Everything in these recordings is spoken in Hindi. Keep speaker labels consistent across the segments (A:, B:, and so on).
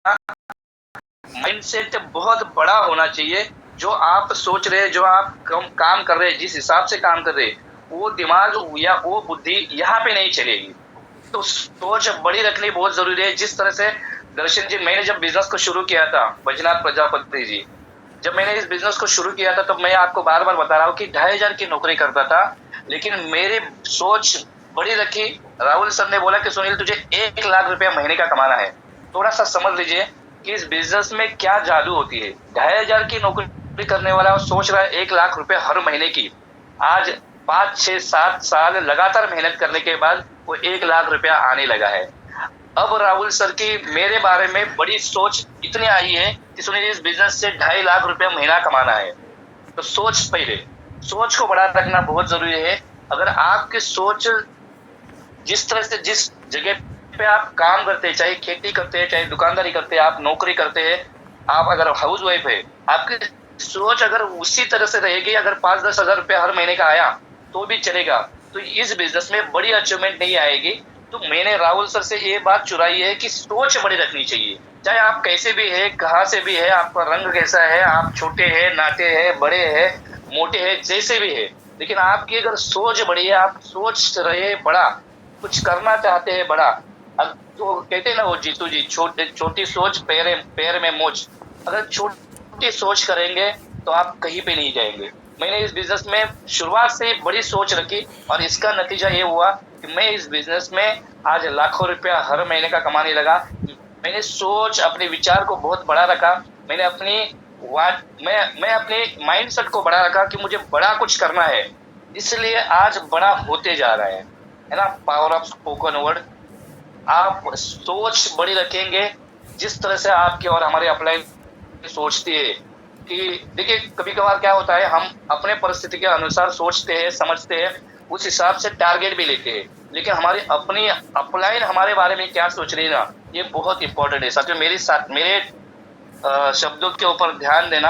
A: माइंडसेट बहुत बड़ा होना चाहिए। जो आप सोच रहे हैं, जो आप काम कर रहे हैं, जिस हिसाब से काम कर रहे हैं, वो दिमाग या वो बुद्धि यहाँ पे नहीं चलेगी। तो सोच बड़ी रखनी बहुत जरूरी है। जिस तरह से दर्शन जी, मैंने जब बिजनेस को शुरू किया था, बैजनाथ प्रजापति जी, जब मैंने इस बिजनेस को शुरू किया था, तो मैं आपको बार बार बता रहा हूँ कि 2,500 की नौकरी करता था, लेकिन मेरी सोच बड़ी रखी। राहुल सर ने बोला कि सुनील, तुझे 1 लाख रुपया महीने का कमाना है। थोड़ा सा समझ लीजिए कि इस बिजनेस में क्या जादू होती है। 2,500 की नौकरी करने वाला और सोच रहा है 1 लाख रुपया हर महीने की। आज 5, 6, 7 साल लगातार मेहनत करने के बाद वो 1 लाख रुपया आने लगा है। अब राहुल सर की मेरे बारे में बड़ी सोच इतनी आई है कि सुनील, इस बिजनेस से 2.5 लाख रुपया महीना कमाना है। तो सोच को बड़ा रखना बहुत जरूरी है। अगर आपकी सोच जिस तरह से, जिस जगह पे आप काम करते हैं, चाहे खेती करते हैं, चाहे दुकानदारी करते हैं, आप नौकरी करते हैं, आप अगर हाउस वाइफ है, आपकी सोच अगर उसी तरह से रहेगी, अगर 5-10 हजार रुपया हर महीने का आया तो भी चलेगा, तो इस बिजनेस में बड़ी अचीवमेंट नहीं आएगी। तो मैंने राहुल सर से ये बात चुराई है कि सोच बड़ी रखनी चाहिए। चाहे आप कैसे भी है, कहाँ से भी है, आपका रंग कैसा है, आप छोटे हैं, नाटे हैं, बड़े हैं, मोटे हैं, जैसे भी है, लेकिन आपकी अगर सोच बड़ी है, आप सोच रहे बड़ा, कुछ करना चाहते हैं बड़ा। तो कहते हैं ना वो जीतू जी, छोटी सोच पैर में मोच। अगर छोटी सोच करेंगे तो आप कहीं पे नहीं जाएंगे। मैंने इस बिजनेस में शुरुआत से बड़ी सोच रखी और इसका नतीजा ये हुआ कि मैं इस बिजनेस में आज लाखों रुपया हर महीने का कमाने लगा। मैंने सोच, अपने विचार को बहुत बड़ा रखा। मैंने अपनी मैं अपने माइंडसेट को बड़ा रखा कि मुझे बड़ा कुछ करना है, इसलिए आज बड़ा होते जा रहा है ना। Power of spoken word. आप सोच बड़ी रखेंगे। जिस तरह से आपके और हमारे अपलाइन सोचती है कि देखिए, कभी कभार क्या होता है, हम अपने परिस्थिति के अनुसार सोचते हैं, समझते हैं, उस हिसाब से टारगेट भी लेते हैं, लेकिन हमारी अपनी अपलाइन हमारे बारे में क्या सोच रही है ना, ये बहुत इंपॉर्टेंट है। साथियों, मेरे शब्दों के ऊपर ध्यान देना,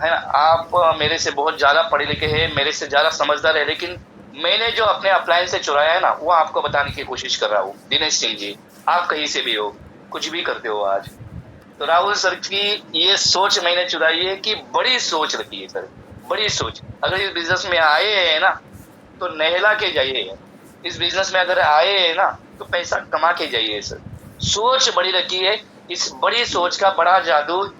A: है ना। आप मेरे से बहुत ज्यादा पढ़े लिखे हैं, मेरे से ज्यादा समझदार है, लेकिन मैंने जो अपने अपलाइन से चुराया है ना, वो आपको बताने की कोशिश कर रहा हूँ। दिनेश सिंह जी, आप कहीं से भी हो, कुछ भी करते हो आज, तो राहुल सर की ये सोच मैंने चुराई है कि बड़ी सोच रखी है सर, बड़ी सोच। अगर इस बिजनेस में आए हैं ना, तो नहला के जाइए। इस बिजनेस में अगर आए हैं ना, तो पैसा कमा के जाइए सर। सोच बड़ी रखी है। इस बड़ी सोच का बड़ा जादू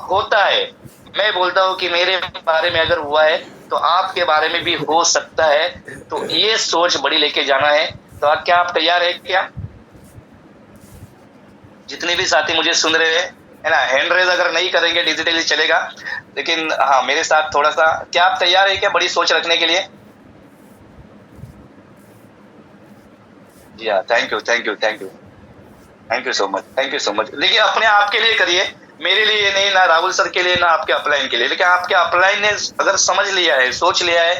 A: होता है। मैं बोलता हूँ कि मेरे बारे में अगर हुआ है तो आपके बारे में भी हो सकता है। तो ये सोच बड़ी लेके जाना है। तो क्या आप तैयार है क्या? जितने भी साथी मुझे सुन रहे हैं, है ना, हैंड रेज अगर नहीं करेंगे डिजिटली चलेगा, लेकिन हाँ, मेरे साथ थोड़ा सा, क्या आप तैयार है क्या बड़ी सोच रखने के लिए? जी हाँ, thank you, thank you, thank you, thank you so much, thank you so much. देखिए, अपने आप के लिए करिए, मेरे लिए नहीं, ना राहुल सर के लिए, ना आपके अपलाइन के लिए। लेकिन आपके अपलाइन ने अगर समझ लिया है, सोच लिया है,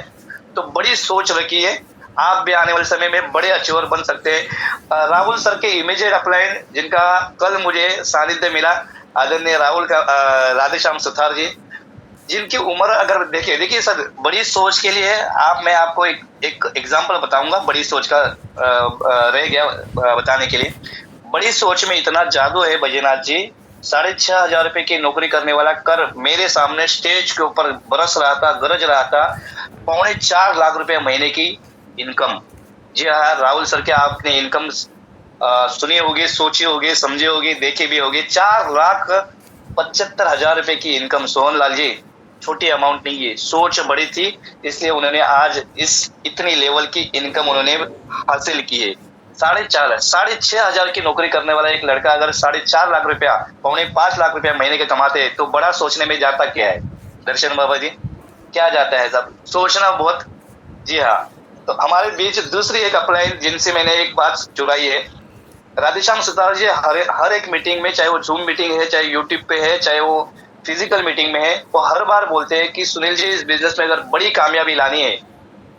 A: तो बड़ी सोच रखी है, आप भी आने वाले समय में बड़े अचीवर बन सकते हैं। राहुल सर के इमीडिएट अपलाइन, जिनका कल मुझे सानिध्य मिला, आदरणीय राहुल का राधेश्याम सुथार जी, जिनकी उम्र अगर देखिए सर, बड़ी सोच के लिए मैं आपको एक एग्जांपल बताऊंगा बड़ी सोच का, रह गया बताने के लिए। बड़ी सोच में इतना जादू है बैजनाथ जी। 6,500 रुपए की नौकरी करने वाला कर मेरे सामने स्टेज के ऊपर बरस रहा था, गरज रहा था। 4.25 लाख रुपए महीने की इनकम। जी हाँ, राहुल सर के आपने इनकम सुनी होगी, सोची होगी, समझी होगी, देखी भी होगी। 4,75,000 रुपए की इनकम, सोहन लाल जी, छोटी अमाउंट नहीं है। सोच बड़ी थी, इसलिए उन्होंने आज इस इतनी लेवल की इनकम उन्होंने हासिल की है। 4,500 की नौकरी करने वाला एक लड़का अगर 4.5 लाख रुपया, 4.5 लाख रुपया महीने के कमाते हैं, तो बड़ा सोचने में जाता क्या है दर्शन बाबा जी? क्या जाता है सब सोचना बहुत। जी हाँ। तो हमारे बीच दूसरी एक अपलाइन जिनसे मैंने एक बात चुराई है, राधेश्याम सुतार जी, हर एक मीटिंग में, चाहे वो जूम मीटिंग है, चाहे यूट्यूब पे है, चाहे वो फिजिकल मीटिंग में है, वो हर बार बोलते हैं कि सुनील जी, इस बिजनेस में अगर बड़ी कामयाबी लानी है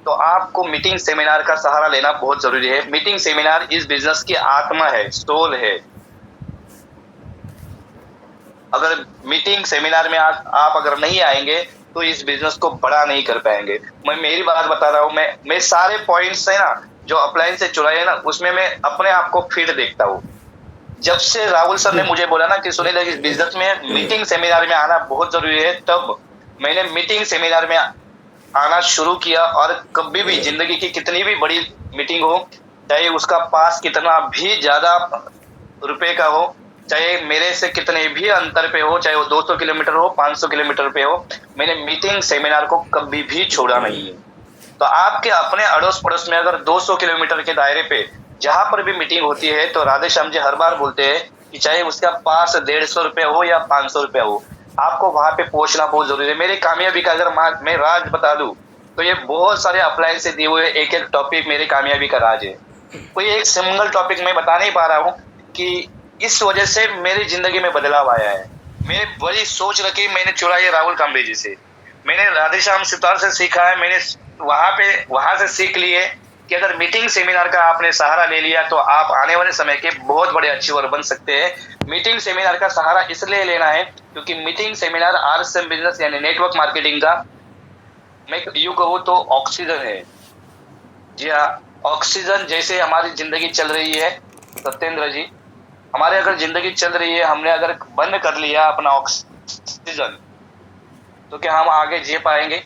A: तो आपको मीटिंग सेमिनार का सहारा लेना बहुत जरूरी है। मीटिंग सेमिनार इस बिजनेस की आत्मा है, सोल है। अगर मीटिंग सेमिनार में आप अगर नहीं आएंगे तो इस बिजनेस को बड़ा नहीं कर पाएंगे। मैं मेरी बात बता रहा हूँ, मैं सारे पॉइंट्स है ना जो अपलाइन से चुराए है ना, उसमें मैं अपने आप को फिट देखता हूँ। जब से राहुल सर ने मुझे बोला ना कि सुनील इस बिजनेस में मीटिंग सेमिनार में आना बहुत जरूरी है, तब मैंने मीटिंग सेमिनार में आना शुरू किया। और कभी भी जिंदगी की कितनी भी बड़ी मीटिंग हो, चाहे उसका पास कितना भी ज्यादा रुपए का हो, चाहे मेरे से कितने भी अंतर पे हो, चाहे वो 200 किलोमीटर हो, 500 किलोमीटर पे हो, मैंने मीटिंग सेमिनार को कभी भी छोड़ा नहीं है। तो आपके अपने अड़ोस पड़ोस में अगर 200 किलोमीटर के दायरे पे जहां पर भी मीटिंग होती है, तो राधे श्याम जी हर बार बोलते हैं कि चाहे उसका पास 150 रुपए हो या 500 रुपए हो, आपको वहां पे पहुंचना बहुत जरूरी है। मेरी कामयाबी का अगर मैं राज बता दूं, तो ये बहुत सारे अप्लायंस से दिए हुए एक एक टॉपिक मेरी कामयाबी का राज है। कोई एक सिंगल टॉपिक मैं बता नहीं पा रहा हूँ कि इस वजह से मेरी जिंदगी में बदलाव आया है। मैंने बड़ी सोच रखी, मैंने चुरा ये राहुल कांबले जी से, मैंने राधेश्याम सितार से सीखा है, मैंने वहां से सीख लिए कि अगर मीटिंग सेमिनार का आपने सहारा ले लिया तो आप आने वाले समय के बहुत बड़े अचीवर बन सकते हैं। मीटिंग सेमिनार का सहारा इसलिए लेना है क्योंकि मीटिंग सेमिनार आरएसएम बिजनेस यानी नेटवर्क मार्केटिंग का मैं यूं कहूँ तो ऑक्सीजन है। जी हाँ, ऑक्सीजन जैसे हमारी जिंदगी चल रही है सत्येंद्र जी, हमारे अगर जिंदगी चल रही है, हमने अगर बंद कर लिया अपना ऑक्सीजन, तो क्या हम आगे जी पाएंगे?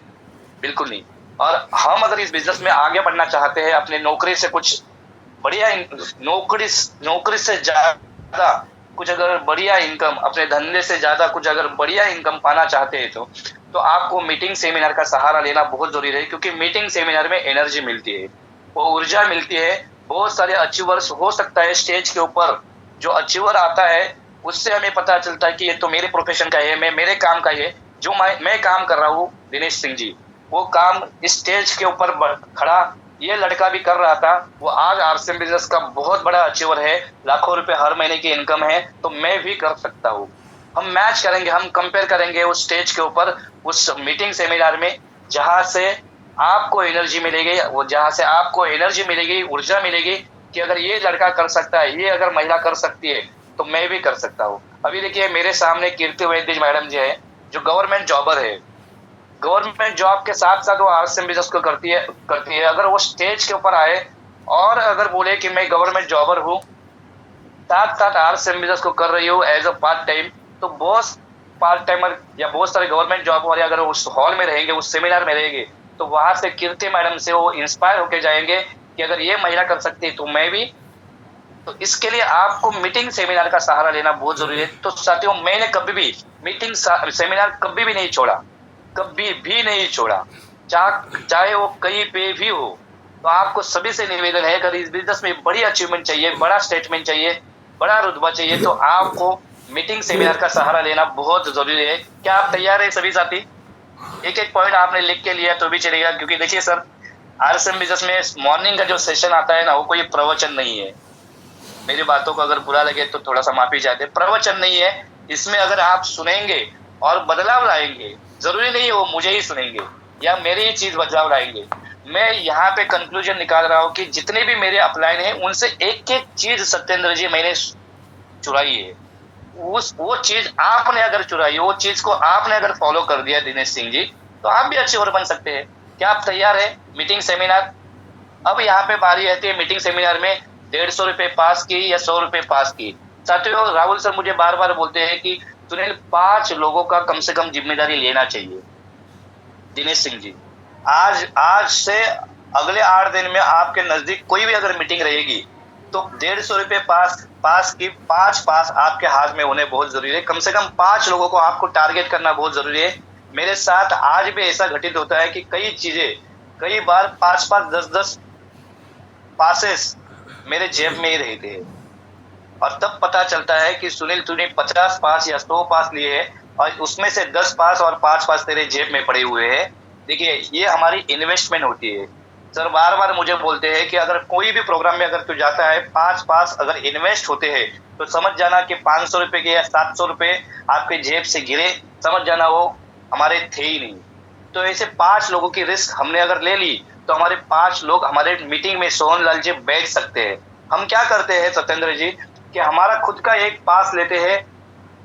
A: बिल्कुल नहीं। और हम अगर इस बिजनेस में आगे बढ़ना चाहते हैं, अपने नौकरी से कुछ बढ़िया नौकरी से ज्यादा कुछ अगर बढ़िया इनकम, अपने धंधे से ज्यादा कुछ अगर बढ़िया इनकम पाना चाहते हैं, तो आपको मीटिंग सेमिनार का सहारा लेना बहुत जरूरी है। क्योंकि मीटिंग सेमिनार में एनर्जी मिलती है, वो ऊर्जा मिलती है। बहुत सारे अचीवर्स हो सकता है स्टेज के ऊपर, जो अचीवर आता है उससे हमें पता चलता है कि ये तो मेरे प्रोफेशन का है, मेरे काम का है। जो मैं काम कर रहा हूँ दिनेश सिंह जी, वो काम इस स्टेज के ऊपर खड़ा ये लड़का भी कर रहा था। वो आज आरसीएम बिजनेस का बहुत बड़ा अचीवर है, लाखों रुपए हर महीने की इनकम है, तो मैं भी कर सकता हूँ। हम मैच करेंगे, हम कंपेयर करेंगे उस स्टेज के ऊपर, उस मीटिंग सेमिनार में, जहां से आपको एनर्जी मिलेगी, वो जहां से आपको एनर्जी मिलेगी, ऊर्जा मिलेगी कि अगर ये लड़का कर सकता है, ये अगर महिला कर सकती है, तो मैं भी कर सकता हूँ। अभी देखिए मेरे सामने कीर्ति वैद्य मैडम जी है, जो गवर्नमेंट जॉबर है। गवर्नमेंट जॉब के साथ साथ वो आरएसएम बिजनेस को करती है। अगर वो स्टेज के ऊपर आए और अगर बोले कि मैं गवर्नमेंट जॉबर हूँ, साथ साथ आरएसएम बिजनेस को कर रही हूँ एज अ पार्ट टाइम, तो बहुत पार्ट टाइमर या बहुत सारे गवर्नमेंट जॉब वाले अगर उस हॉल में रहेंगे, उस सेमिनार में रहेंगे, तो वहां से कीर्ति मैडम से वो इंस्पायर होके जाएंगे कि अगर ये महिला कर सकती है तो मैं भी। तो इसके लिए आपको मीटिंग सेमिनार का सहारा लेना बहुत जरूरी है। तो साथियों, मैंने कभी भी मीटिंग सेमिनार कभी भी नहीं छोड़ा, कभी भी नहीं छोड़ा, चाहे वो कहीं पे भी हो। तो आपको सभी से निवेदन है, अगर इस बिजनेस में बड़ी अचीवमेंट चाहिए, बड़ा स्टेटमेंट चाहिए, बड़ा रुतबा चाहिए, तो आपको मीटिंग सेमिनार का सहारा लेना बहुत जरूरी है। क्या आप तैयार है सभी साथी? एक एक पॉइंट आपने लिख के लिया तो भी चलेगा, क्योंकि देखिए सर, आरएसएम बिजनेस में मॉर्निंग का जो सेशन आता है ना, वो कोई प्रवचन नहीं है। मेरी बातों को अगर बुरा लगे तो थोड़ा सा माफी चाहते, प्रवचन नहीं है। इसमें अगर आप सुनेंगे और बदलाव लाएंगे, जरूरी नहीं है वो मुझे ही सुनेंगे या मेरी ही चीज बदलाव लाएंगे। मैं यहाँ पे कंक्लूजन निकाल रहा हूँ कि जितने भी मेरे अपलाइन हैं, उनसे एक एक चीज सत्येंद्र जी मैंने चुराई है। वो चीज आपने अगर चुराई, वो चीज को आपने अगर फॉलो कर दिया दिनेश सिंह जी, तो आप भी अच्छे और बन सकते हैं। क्या आप तैयार है मीटिंग सेमिनार? अब यहाँ पे बारी रहती है मीटिंग सेमिनार में 150 रुपए पास की या 100 रुपए पास की। साथियों, राहुल सर मुझे बार बार बोलते हैं कि सुनील 5 लोगों का कम से कम जिम्मेदारी लेना चाहिए। दिनेश सिंह जी, आज से अगले 8 दिन में आपके नजदीक कोई भी अगर मीटिंग रहेगी, तो 150 रुपए पास की 5 पास आपके हाथ में होने बहुत जरूरी है। कम से कम 5 लोगों को आपको टारगेट करना बहुत जरूरी है। मेरे साथ आज भी ऐसा घटित होता है कि कई बार 5-5 10-10 पासेस मेरे जेब में ही रहते हैं, और तब पता चलता है कि सुनील तूने 50 पास या 100 पास लिए हैं, और उसमें से 10 पास और 5 पास तेरे जेब में पड़े हुए हैं। देखिए, ये हमारी इन्वेस्टमेंट होती है। सर बार बार मुझे बोलते हैं कि अगर कोई भी प्रोग्राम में अगर तू जाता है, 5 पास अगर इन्वेस्ट होते हैं, तो समझ जाना कि 500 रुपए के या 700 रुपए आपके जेब से गिरे, समझ जाना वो हमारे थे ही नहीं। तो ऐसे 5 लोगों की रिस्क हमने अगर ले ली, तो हमारे 5 लोग हमारे मीटिंग में सोहन लाल जी बैठ सकते हैं। हम क्या करते हैं सत्येंद्र जी, कि हमारा खुद का एक पास लेते हैं,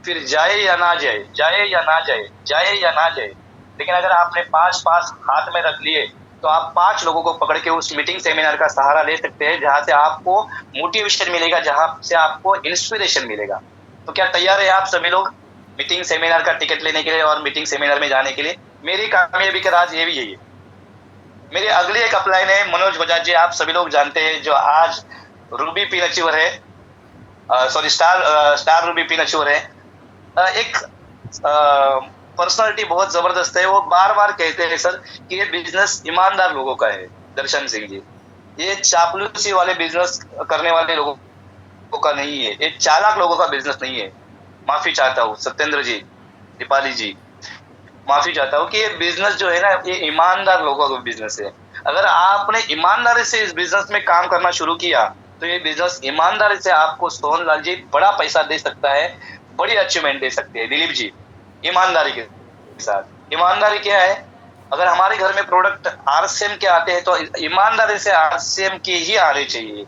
A: फिर जाए या ना जाए, जाए या ना जाए, जाए या ना जाए। लेकिन अगर आपने 5 पास हाथ में रख लिए, तो आप 5 लोगों को पकड़ के उस मीटिंग सेमिनार का सहारा ले सकते हैं, जहाँ से आपको मोटिवेशन मिलेगा, जहाँ से आपको इंस्पिरेशन मिलेगा। तो क्या तैयार है आप सभी लोग मीटिंग सेमिनार का टिकट लेने के लिए और मीटिंग सेमिनार में जाने के लिए? मेरी कामयाबी का राज ये भी यही है। मेरी अगली एक अपलाइन है मनोज बजाज जी, आप सभी लोग जानते हैं, जो आज रूबी पिन अचीवर है, sorry star Ruby pin achiever है। एक पर्सनालिटी बहुत जबरदस्त है। वो बार-बार कहते हैं सर कि ये बिजनेस ईमानदार लोगों का है, दर्शन सिंह जी। ये चापलूसी वाले बिजनेस करने वाले लोगों का नहीं है, ये चालाक लोगों का बिजनेस नहीं है। माफी चाहता हूँ सत्येंद्र जी, दीपाली जी, माफी चाहता हूँ कि ये बिजनेस जो है ना, ये ईमानदार लोगों का बिजनेस है। अगर आपने ईमानदारी से इस बिजनेस में काम करना शुरू किया, तो ये बिजनेस ईमानदारी से आपको सोहनलाल जी बड़ा पैसा दे सकता है, बड़ी अचीवमेंट दे सकते हैं। दिलीप जी, ईमानदारी के साथ, ईमानदारी क्या है? अगर हमारे घर में प्रोडक्ट आरसीएम के आते हैं, तो ईमानदारी से आरसीएम की ही आने चाहिए।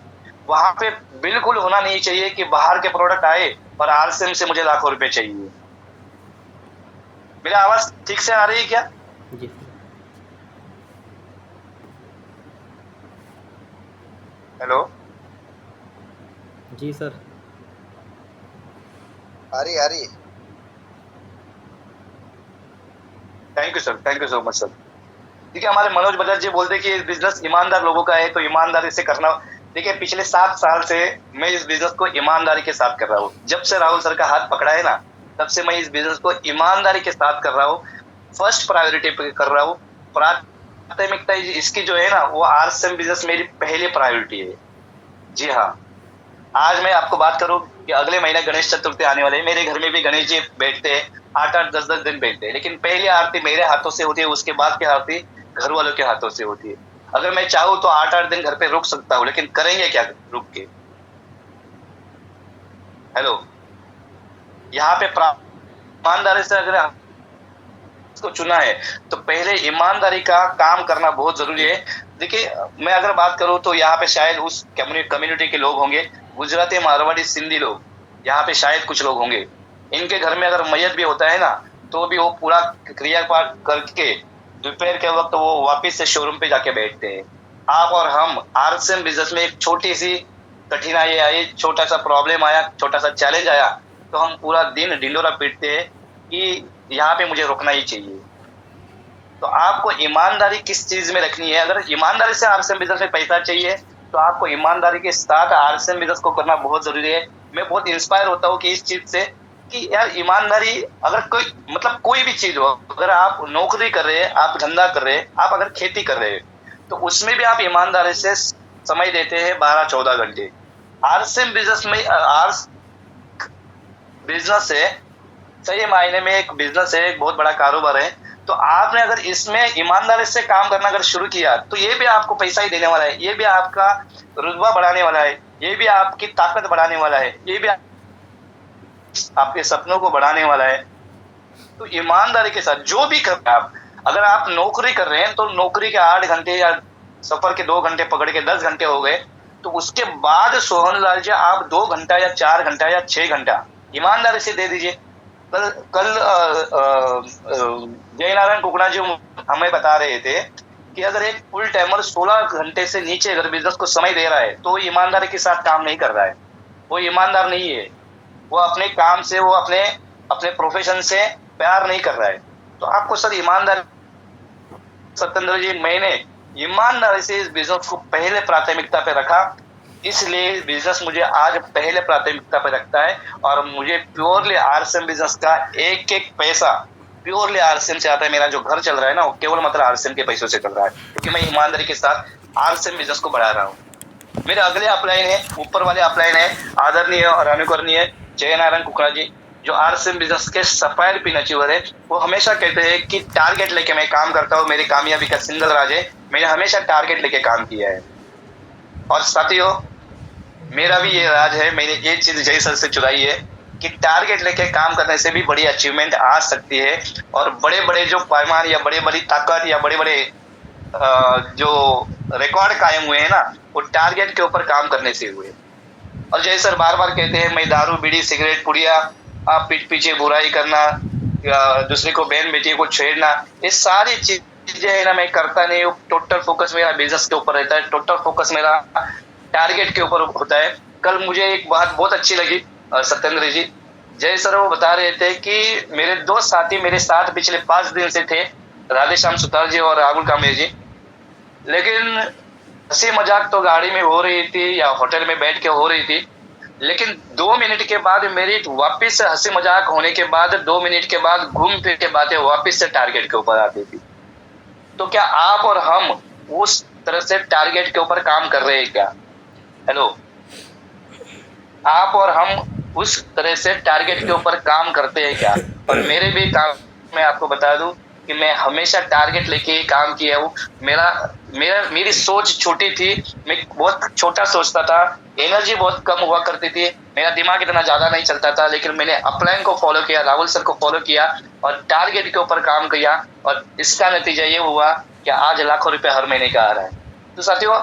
A: वहां पे बिल्कुल होना नहीं चाहिए कि बाहर के प्रोडक्ट आए और आरसीएम से मुझे लाखों रुपए चाहिए। मेरी आवाज ठीक से आ रही है क्या?
B: जी
A: हेलो,
B: जी सर।
C: आ रही।
A: Thank you sir, thank you so much sir. देखिए, हमारे मनोज बजाज जी बोलते कि बिजनेस ईमानदार लोगों का है, तो ईमानदारी से करना। देखिए, पिछले 7 साल से मैं इस बिजनेस को ईमानदारी के साथ कर रहा हूँ। जब से राहुल सर का हाथ पकड़ा है ना, तब से मैं इस बिजनेस को ईमानदारी के साथ कर रहा हूँ। फर्स्ट प्रायोरिटी पे कर रहा हूँ। प्राथमिकता इसकी जो है ना, वो आरसीएम बिजनेस मेरी पहली प्रायोरिटी है। जी हाँ, आज मैं आपको बात करूं कि अगले महीने गणेश चतुर्थी आने वाले है। मेरे घर में भी गणेश जी बैठते हैं, 8-8, 10-10 दिन बैठते हैं, लेकिन पहली आरती मेरे हाथों से होती है, उसके बाद की आरती घर वालों के हाथों से होती है। अगर मैं चाहूँ तो 8-8 दिन घर पे रुक सकता हूँ, लेकिन करेंगे क्या रुक के? हेलो, यहाँ पे ईमानदारी से अगर इसको चुना है, तो पहले ईमानदारी का काम करना बहुत जरूरी है। देखिए, मैं अगर बात करूं तो यहाँ पे शायद उस कम्युनिटी के लोग होंगे, गुजराती, मारवाड़ी, सिंधी लोग, यहाँ पे शायद कुछ लोग होंगे। इनके घर में अगर मैयत भी होता है ना, तो भी वो पूरा क्रियापाठ करके दोपहर के वक्त वो वापिस से शोरूम पे जाके बैठते हैं। आप और हम आरसीएम बिजनेस में एक छोटी सी कठिनाई आई, छोटा सा प्रॉब्लम आया, छोटा सा चैलेंज आया, तो हम पूरा दिन ढिंडोरा पीटते हैं कि यहाँ पे मुझे रुकना ही चाहिए। तो आपको ईमानदारी किस चीज में रखनी है? अगर ईमानदारी से आरसीएम बिजनेस में पैसा चाहिए, तो आपको ईमानदारी के साथ आरसीएम बिजनेस को करना बहुत जरूरी है। मैं बहुत इंस्पायर होता हूँ कि इस चीज से, कि यार ईमानदारी, अगर कोई मतलब कोई भी चीज हो, अगर आप नौकरी कर रहे हैं, आप धंधा कर रहे हैं, आप अगर खेती कर रहे हैं, तो उसमें भी आप ईमानदारी से समय देते हैं 12-14 घंटे। आरसीएम बिजनेस में बिजनेस है, सही मायने में एक बिजनेस है, एक बहुत बड़ा कारोबार है। तो आपने अगर इसमें ईमानदारी से काम करना अगर शुरू किया, तो ये भी आपको पैसा ही देने वाला है, ये भी आपका रुतबा बढ़ाने वाला है, ये भी आपकी ताकत बढ़ाने वाला है, ये भी आपके सपनों को बढ़ाने वाला है। तो ईमानदारी के साथ जो भी कर रहे हैं आप, अगर आप नौकरी कर रहे हैं, तो नौकरी के 8 घंटे या सफर के 2 घंटे पकड़ के 10 घंटे हो गए, तो उसके बाद सोहनलाल जी आप 2 घंटा या 4 घंटा या 6 घंटा ईमानदारी से दे दीजिए। कल जयनारायण कुकड़ा जी हमें बता रहे थे कि अगर एक फुल टाइमर 16 घंटे से नीचे अगर बिजनेस को समय दे रहा है, तो वो ईमानदारी के साथ काम नहीं कर रहा है, वो ईमानदार नहीं है। वो अपने काम से, वो अपने प्रोफेशन से प्यार नहीं कर रहा है। तो आपको सर ईमानदारी, सत्येंद्र जी, मैंने ईमानदारी से इस बिजनेस को पहले प्राथमिकता पे रखा, इसलिए बिजनेस मुझे आज पहले प्राथमिकता पे रखता है। और मुझे प्योरली आरसीएम बिजनेस का एक एक पैसा प्योरली आरसीएम से आता है। मेरा जो घर चल रहा है ना, वो केवल मतलब आरसीएम के पैसों से चल रहा है, क्योंकि मैं ईमानदारी के साथ आरसीएम बिजनेस को बढ़ा रहा हूँ। मेरे अगले अपलाइन है, ऊपर वाले अपलाइन है, आदरणीय और अनुकरणीय जयनारायण कुकड़ा जी, जो आरसीएम बिजनेस के सफायर पिन अचीवर है। वो हमेशा कहते हैं कि टारगेट लेके मैं काम करता हूँ, मेरी कामयाबी का सिंगल राज है, मैंने हमेशा टारगेट लेके काम किया है। और साथियों, मेरा भी ये राज है, मैंने ये चीज जय सर से चुराई है कि टारगेट लेके काम करने से भी बड़ी अचीवमेंट आ सकती है। और बड़े बड़े जो पैमाने या बड़ी बड़ी ताकत या बड़े बड़े जो रिकॉर्ड कायम हुए हैं ना, वो टारगेट के ऊपर काम करने से हुए। और जय सर बार बार कहते हैं, मैं दारू, बीड़ी, सिगरेट, पुड़िया, पीठ पीछे बुराई करना, दूसरे को बहन बेटी को छेड़ना, ये सारी चीज चीजें है ना मैं करता नहीं हूँ, टोटल फोकस मेरा बिजनेस के ऊपर रहता है, टोटल फोकस मेरा टारगेट के ऊपर होता है। कल मुझे एक बात बहुत अच्छी लगी सत्येंद्र जी, जय सर वो बता रहे थे कि मेरे दो साथी मेरे साथ पिछले 5 दिन से थे, राधेश्याम सुतार जी और राहुल कांबळे जी, लेकिन हंसी मजाक तो गाड़ी में हो रही थी या होटल में बैठ के हो रही थी, लेकिन 2 मिनट के बाद मेरी वापस से हंसी मजाक होने के बाद 2 मिनट के बाद घूम फिर के बातें वापस से टारगेट के ऊपर आती थी। तो क्या आप और हम उस तरह से टारगेट के ऊपर काम कर रहे हैं क्या? हेलो, आप और हम उस तरह से टारगेट के ऊपर काम करते हैं क्या? और मेरे भी काम, मैं आपको बता दूं कि मैं हमेशा टारगेट लेके ही काम किया हूँ। मेरी सोच छोटी थी, मैं बहुत छोटा सोचता था, एनर्जी बहुत कम हुआ करती थी, मेरा दिमाग इतना ज्यादा नहीं चलता था, लेकिन मैंने अपलाइन को फॉलो किया, राहुल सर को फॉलो किया और टारगेट के ऊपर काम किया, और इसका नतीजा ये हुआ कि आज लाखों रुपए हर महीने का आ रहा है। तो साथियों,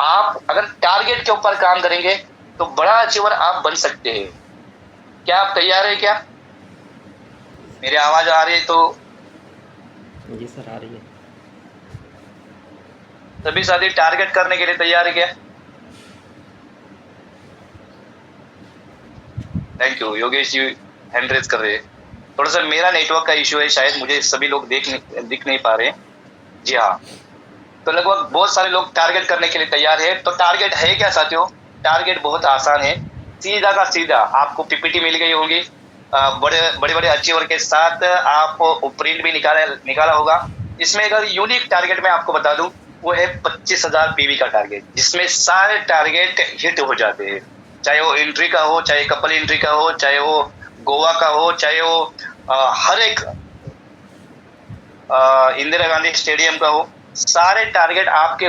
A: आप अगर टारगेट के ऊपर काम करेंगे तो बड़ा अचीवर आप बन सकते हैं। क्या आप तैयार है क्या? मेरी आवाज आ रही है तो?
B: जी सर, आ रही है।
A: सभी साथी टारगेट करने के लिए तैयार है क्या? Thank you. Yogesh ji hand raise कर रहे हैं। थोड़ा सा मेरा नेटवर्क का इश्यू है, शायद मुझे सभी लोग दिख नहीं पा रहे हैं। जी हाँ, तो लगभग बहुत सारे लोग टारगेट करने के लिए तैयार है। तो टारगेट है क्या साथियों? टारगेट बहुत आसान है, सीधा का सीधा आपको पीपीटी मिल गई होगी, बड़े बड़े अचीवर के साथ आप प्रिंट भी निकाला होगा। इसमें अगर यूनिक टारगेट मैं आपको बता दूं, वो है 25,000 पीवी का टारगेट, जिसमें सारे टारगेट हिट हो जाते हैं, चाहे वो एंट्री का हो, चाहे कपल एंट्री का हो, चाहे वो गोवा का हो, चाहे वो हर एक इंदिरा गांधी स्टेडियम का हो, सारे टारगेट आपके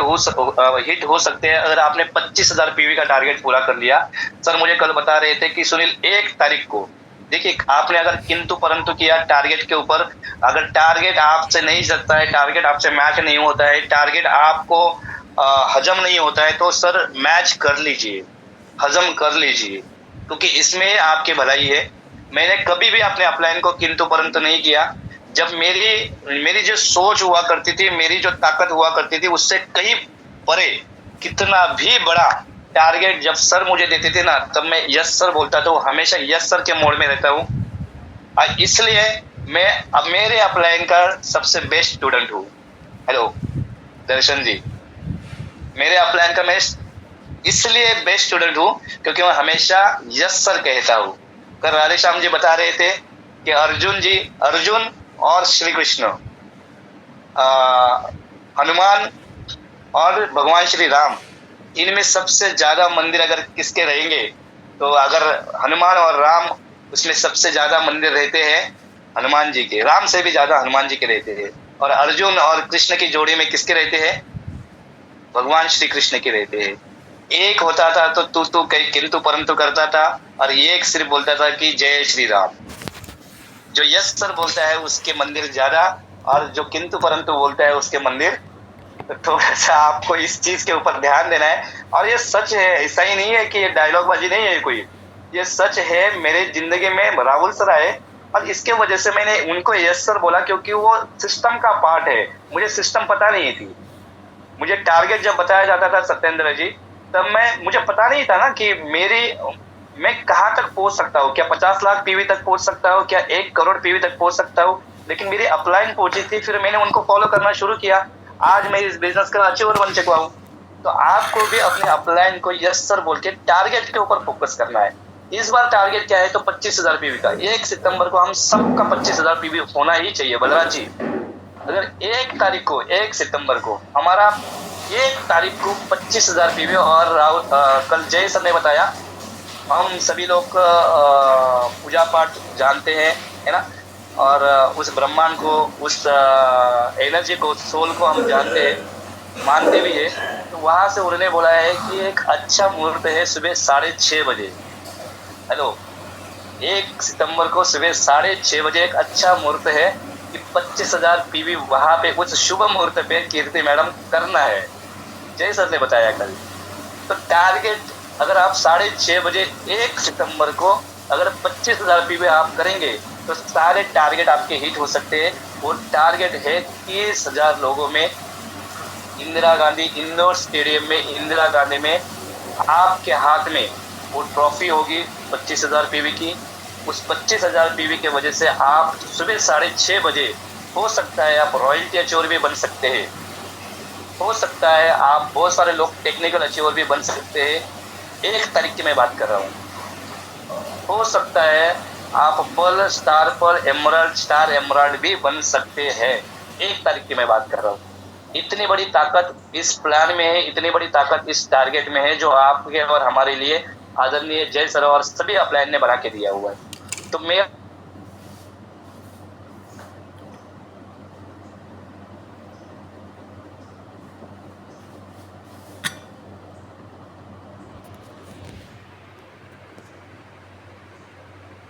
A: हिट हो सकते हैं अगर आपने 25,000 पीवी का टारगेट पूरा कर लिया। सर मुझे कल बता रहे थे कि सुनील 1 तारीख को, देखिए आपने अगर किंतु परंतु किया टारगेट के ऊपर, अगर टारगेट आपसे नहीं सकता है, टारगेट आपसे मैच नहीं होता है, टारगेट आपको हजम नहीं होता है, तो सर मैच कर लीजिए, हजम कर लीजिए, क्योंकि इसमें आपकी भलाई है। मैंने कभी भी अपने अपलाइन को किंतु परंतु नहीं किया। जब मेरी जो सोच हुआ करती थी, मेरी जो ताकत हुआ करती थी, उससे कहीं परे कितना भी बड़ा टारगेट जब सर मुझे देते थे ना, तब मैं यस सर बोलता था, हमेशा यस सर के मोड में रहता हूँ। इसलिए मैं अब मेरे अपलाइन का सबसे बेस्ट स्टूडेंट हूँ। हेलो दर्शन जी, मेरे अपलाइन का मैं इसलिए बेस्ट स्टूडेंट हूँ क्योंकि मैं हमेशा यस सर कहता हूँ। कल राधेश्याम जी बता रहे थे कि अर्जुन और श्री कृष्ण, हनुमान और भगवान श्री राम, इनमें सबसे ज्यादा मंदिर अगर किसके रहेंगे, तो अगर हनुमान और राम, उसमें सबसे ज्यादा मंदिर रहते हैं हनुमान जी के, राम से भी ज्यादा हनुमान जी के रहते हैं। और अर्जुन और कृष्ण की जोड़ी में किसके रहते हैं? भगवान श्री कृष्ण के रहते हैं। एक होता था तो तू किंतु परंतु करता था, और एक सिर्फ बोलता था कि जय श्री राम। जो यस सर बोलता है उसके मंदिर ज्यादा, और जो किंतु परंतु बोलता है उसके मंदिर। तो थोड़ा सा आपको इस चीज के ऊपर ध्यान देना है। और ये सच है, ऐसा ही नहीं है कि ये डायलॉग बाजी नहीं है कोई, ये सच है। मेरे जिंदगी में राहुल सर आए और इसके वजह से मैंने उनको यस सर बोला, क्योंकि वो सिस्टम का पार्ट है। मुझे सिस्टम पता नहीं थी, मुझे टारगेट जब बताया जाता था सत्येंद्र जी, तब मुझे पता नहीं था ना कि मैं कहाँ तक पहुंच सकता हूँ, क्या 50 लाख पीवी तक पहुंच सकता हूँ, क्या 1 करोड़ पीवी तक पहुंच सकता हूँ। लेकिन मेरी अपलाइन पहुंची थी, फिर मैंने उनको फॉलो करना शुरू किया, आज मैं इस बिजनेस का अचीवर बन चुका हूँ। तो आपको भी अपने अपलाइन को यस सर बोल के टारगेट के ऊपर फोकस करना है। इस बार टारगेट क्या है? तो 25,000 पीवी का। 1 सितंबर को हम सबका 25,000 पीवी होना ही चाहिए बलराज जी। अगर 1 सितंबर को हमारा 1 तारीख को 25,000 पीवी, और कल जय सर ने बताया, हम सभी लोग पूजा पाठ जानते हैं, है ना, और उस ब्रह्मांड को, उस एनर्जी को, सोल को हम जानते हैं, मानते भी है। तो वहां से उन्होंने बोला है कि एक अच्छा मुहूर्त है सुबह 6:30 बजे। हेलो, 1 सितंबर को सुबह 6:30 बजे एक अच्छा मुहूर्त है कि 25,000 पीवी वहां पे उस शुभ मुहूर्त पे कीर्ति मैडम करना है, जय सर ने बताया कल। तो टारगेट अगर आप 6:30 बजे 1 सितंबर को अगर 25,000 पीवी आप करेंगे, तो सारे टारगेट आपके हिट हो सकते हैं। और टारगेट है 30,000 लोगों में इंदिरा गांधी इंडोर स्टेडियम में, इंदिरा गांधी में आपके हाथ में वो ट्रॉफी होगी 25,000 पीवी की। उस 25,000 पीवी के वजह से आप सुबह 6:30 बजे हो सकता है आप रॉयल्टी अचीवर भी बन सकते हैं, हो सकता है आप बहुत सारे लोग टेक्निकल अचीवर भी बन सकते हैं। 1 तारीख की मैं बात कर रहा हूँ। हो सकता है आप पर्ल स्टार पर एमराल्ड स्टार एमराल्ड भी बन सकते हैं। 1 तारीख की मैं बात कर रहा हूँ। इतनी बड़ी ताकत इस प्लान में है, इतनी बड़ी ताकत इस टारगेट में है जो आपके और हमारे लिए आदरणीय जय सरोवर सभी अपलायन ने बना के दिया हुआ है। तो मैं